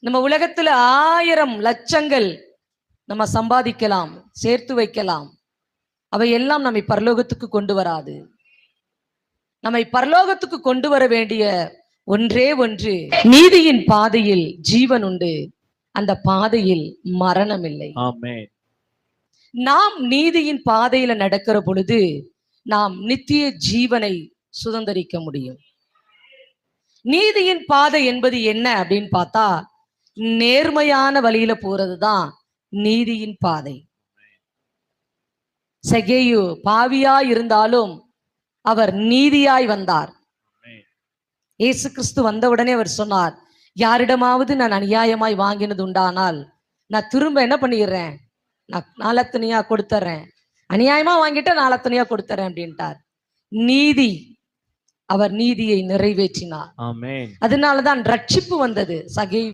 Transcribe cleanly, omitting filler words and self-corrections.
நம்ம உலகத்துல 1000 லட்சங்கள் நம்ம சம்பாதிக்கலாம், சேர்த்து வைக்கலாம். அவை எல்லாம் நம்மை பரலோகத்துக்கு கொண்டு வராது. நம்மை பரலோகத்துக்கு கொண்டு வர வேண்டிய ஒன்றே ஒன்று, நீதியின் பாதையில் ஜீவன் உண்டு, அந்த பாதையில் மரணம் இல்லை. ஆமென். நாம் நீதியின் பாதையில நடக்கிற பொழுது நாம் நித்திய ஜீவனை சுதந்திரிக்க முடியும். நீதியின் பாதை என்பது என்ன அப்படின்னு பார்த்தா, நேர்மையான வழியில போறதுதான் நீதியின் பாதை. செகேயு பாவியாய் இருந்தாலும் அவர் நீதியாய் வந்தார். இயேசு கிறிஸ்து வந்தவுடனே அவர் சொன்னார், யாரிடமாவது நான் அநியாயமாய் வாங்கினது உண்டானால் நான் திரும்ப என்ன பண்ணிடுறேன், நான் நாளத்தனையா கொடுத்துறேன். அநியாயமா வாங்கிட்ட நாளத்தனையா கொடுத்துறேன் அப்படின்ட்டார். நீதி, அவர் நீதியை நிறைவேற்றினார். ஆமென். அதனாலதான் ரட்சிப்பு வந்தது.